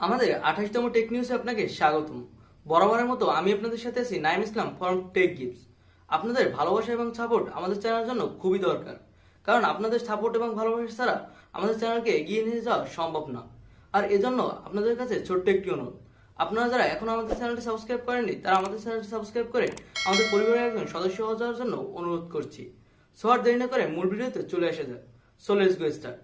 আমাদের 28তম টেক নিউজে আপনাকে স্বাগতম। বরাবরের মতো আমি আপনাদের সাথে আছি নাইম ইসলাম ফ্রম টেক গিফটস। আপনাদের ভালোবাসা এবং সাপোর্ট আমাদের চ্যানেলের জন্য খুবই দরকার, কারণ আপনাদের সাপোর্ট এবং ভালোবাসা ছাড়া আমাদের চ্যানেলকে এগিয়ে নিয়ে যাওয়া সম্ভব না। আর এজন্য আপনাদের কাছে ছোট্ট একটি অনুরোধ, আপনারা যারা এখনো আমাদের চ্যানেলটি সাবস্ক্রাইব করেননি তারা আমাদের চ্যানেলটি সাবস্ক্রাইব করে আমাদের পরিবারের একজন সদস্য হয়ে যাওয়ার জন্য অনুরোধ করছি। সো আর দেরি না করে মূল ভিডিওতে চলে আসা যাক। So let's go start.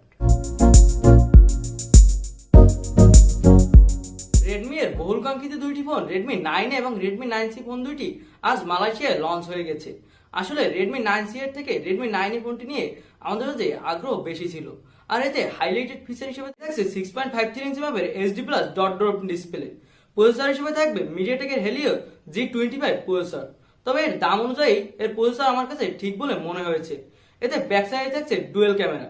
Redmi এর বহুলকাঙ্ক্ষিত দুইটি ফোন রেডমি 9 এবং রেডমি 9C ফোন দুইটি আজ মালয়েশিয়ায় লঞ্চ হয়ে গেছে। আসলে রেডমি 9C এর থেকে রেডমি 9 ফোনটি নিয়ে আমাদের কাছে আগ্রহ বেশি ছিল। আর এতে হাইলাইটেড ফিচার হিসেবে থাকছে 6.53 ইঞ্চি মাপের HD plus dot dot display. Processor হিসেবে থাকবে মিডিয়াটেকের হেলিও G25 প্রসেসর। তবে এর দাম অনুযায়ী এর প্রসেসর আমার কাছে ঠিক বলে মনে হয়েছে। এতে ব্যাক সাইডে থাকছে ডুয়েল ক্যামেরা,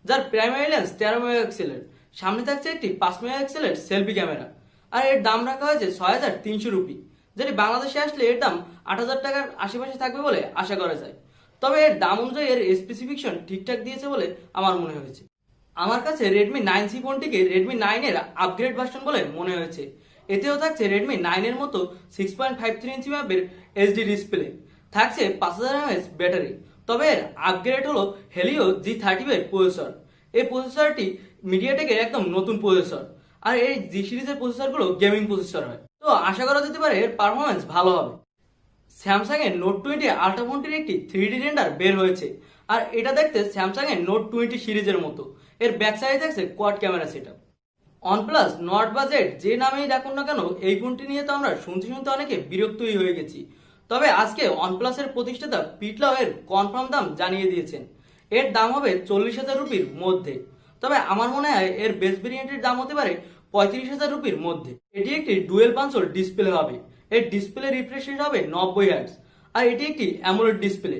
যার প্রাইমারি লেন্স 13 মেগাপিক্সেলের, সামনে থাকছে একটি 5 মেগাপিক্সেলের সেলফি ক্যামেরা। আর এর দাম রাখা হয়েছে 6,300 রুপি, যেটি বাংলাদেশে আসলে এর দাম 8,000 টাকার আশেপাশে থাকবে বলে আশা করা যায়। তবে এর দাম অনুযায়ী এর স্পেসিফিকেশন ঠিকঠাক দিয়েছে বলে আমার মনে হয়েছে। আমার কাছে রেডমি 9C ফোনটিকে রেডমি 9 এর আপগ্রেড ভার্সন বলে মনে হয়েছে। এতেও থাকছে রেডমি 9 এর মতো 6.53 ইঞ্চি মাপের এইচডি ডিসপ্লে, থাকছে 5000 mAh ব্যাটারি। তবে এর আপগ্রেড হলো হেলিও G35 প্রসেসর। এই প্রসেসরটি মিডিয়াটেকের একদম নতুন প্রসেসর। আর এই জি সিরিজের প্রসেসরগুলো গেমিং প্রসেসর হয়, তো আশা করা যেতে পারে এর পারফরমেন্স ভালো হবে। স্যামসাং এর নোট 20 আলট্রা ফোনটির একটি 3D রেন্ডার বের হয়েছে। আর এটা দেখতে স্যামসাং এর নোট 20 সিরিজের মতো। এর ব্যাক সাইডে থাকছে quad camera setup. OnePlus Nord budget যে নামেই ডাকুন না কেন, এই ফোনটি নিয়ে তো আমরা শুনতে শুনতে অনেকে বিরক্তই হয়ে গেছি। তবে আজকে OnePlus এর প্রতিষ্ঠাতা পিটলাও এর কনফার্ম দাম জানিয়ে দিয়েছেন। এর দাম হবে 40,000 রুপির মধ্যে। তবে আমার মনে হয় এর বেস ভেরিয়েন্টের দাম হতে পারে 35,000 রুপির মধ্যে। এটি একটি ডুয়েল পাঞ্চল ডিসপ্লে হবে। এর ডিসপ্লে রিফ্রেশ রেট হবে 90 হার্টজ। আর এটি একটি অ্যামোলেড ডিসপ্লে।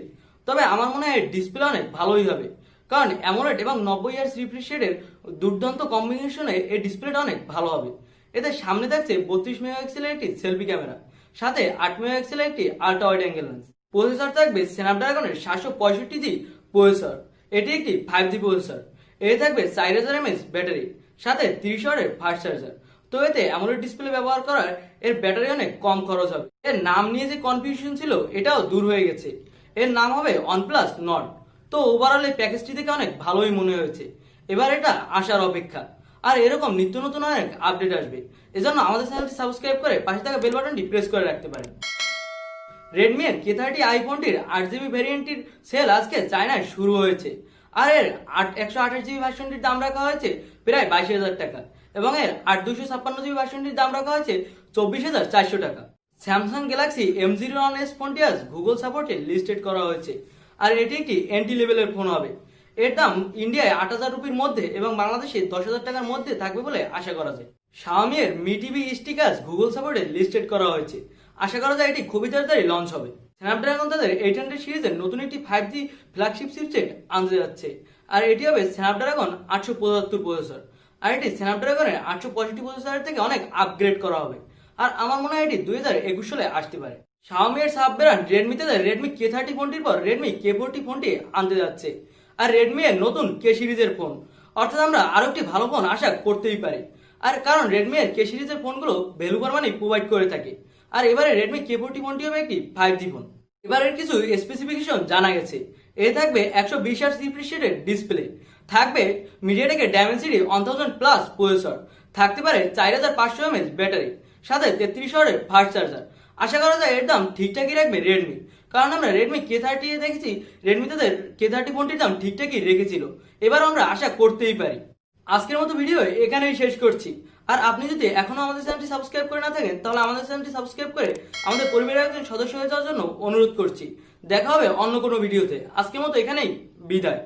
তবে আমার মনে হয় এর ডিসপ্লে অনেক ভালোই হবে, কারণ অ্যামোলেড এবং 90 হার্টজ রিফ্রেশ রেটের দুর্দান্ত কম্বিনেশনে এই ডিসপ্লেটা অনেক ভালো হবে। এতে সামনে থাকছে 32 মেগাপিক্সেলের একটি সেলফি ক্যামেরা, সাথে 8 মেগাপিক্সেলের একটি ultra wide angle lens. Processor থাকবে স্ন্যাপড্রাগনের 765G প্রসেসর। এটি একটি 5G প্রসেসর। এতে থাকবে 4000 mAh ব্যাটারি, সাথে 30 ওয়াটের ফাস্ট চার্জার। তো এতে অ্যামোলেড ডিসপ্লে ব্যবহার করার এর ব্যাটারি অনেক কম খরচ হবে। এর নাম নিয়ে যে কনফিউশন ছিল এটাও দূর হয়ে গেছে। এর নাম হবে OnePlus Nord। তো ওভারঅল এই প্যাকেজটি থেকে অনেক ভালোই মনে হয়েছে। এবার এটা আসার অপেক্ষা। আর এরকম নিত্য নতুন অনেক আপডেট আসবে, এজন্য আমাদের চ্যানেলটি সাবস্ক্রাইব করে পাশে থাকা বেল বাটনটি প্রেস করে রাখতে পারেন। রেডমি এর K30 ফোনটির 8GB ভ্যারিয়েন্টটির সেল আজকে চায়নায় শুরু হয়েছে। আর এর 128GB ভার্সনটির দাম রাখা হয়েছে প্রায় 22,000 টাকা, এবং এর 256GB ভার্সনটির দাম রাখা হয়েছে 24,400 টাকা। স্যামসাং গ্যালাক্সি M01s ফোনটি আজ গুগল সাপোর্টে লিস্টেড করা হয়েছে। আর এটি একটি এন্ট্রি লেভেলের ফোন হবে। এর দাম ইন্ডিয়ায় 8,000 রুপির মধ্যে এবং বাংলাদেশে 10,000 টাকার মধ্যে থাকবে বলে আশা করা যায়। শাওমি এর মি টিভি স্টিক আজ গুগল সাপোর্টে লিস্টেড করা হয়েছে। আশা করা যায় এটি খুবই তাড়াতাড়ি লঞ্চ হবে। স্ন্যাপড্রাগন তাদের 800 সিরিজের নতুন একটি 5G ফ্ল্যাগশিপ চিপসেট আনতে যাচ্ছে। আর এটি হবে স্ন্যাপড্রাগন 875 প্রসেসর। আর এটি স্ন্যাপড্রাগনের 865 প্রসেসরের থেকে অনেক আপগ্রেড করা হবে। আর আমার মনে হয় এটি 2021 সালে আসতে পারে। শাওমি এর সাব ব্র্যান্ড রেডমি তাদের রেডমি K30 ফোনটির পর রেডমি K40 ফোনটি আনতে যাচ্ছে। আর রেডমি এর নতুন K সিরিজের ফোন, অর্থাৎ আমরা আরো একটি ভালো ফোন আশা করতেই পারি। আর কারণ রেডমি এর K সিরিজের ফোনগুলো ভ্যালু ফর মানি প্রোভাইড করে থাকে। আর এবারে রেডমি K40 ফোনটি হবে একটি 5G ফোন। এবারের কিছু স্পেসিফিকেশন জানা গেছে। এতে থাকবে 120 হার্টজ রিফ্রেশ রেটের ডিসপ্লে, থাকবে মিডিয়াটেকের ডায়মেনসিটি 1000 প্লাস প্রসেসর, থাকতে পারে 4500 mAh ব্যাটারি, সাথে 33 ওয়াটের ফাস্ট চার্জার। আশা করা যায় এর দাম ঠিকঠাকই রাখবে রেডমি, কারণ আমরা রেডমি K30 এ দেখেছি রেডমি তাদের K30 ফোনটির দাম ঠিকঠাকই রেখেছিল। এবার আমরা আশা করতেই পারি। আজকের মতো ভিডিও এখানেই শেষ করছি। আর আপনি যদি এখনো আমাদের চ্যানেলটি সাবস্ক্রাইব করে না থাকেন তাহলে আমাদের চ্যানেলটি সাবস্ক্রাইব করে আমাদের পরিবারের একজন সদস্য হয়ে যাওয়ার জন্য অনুরোধ করছি। দেখা হবে অন্য কোনো ভিডিওতে। আজকের মতো এখানেই বিদায়।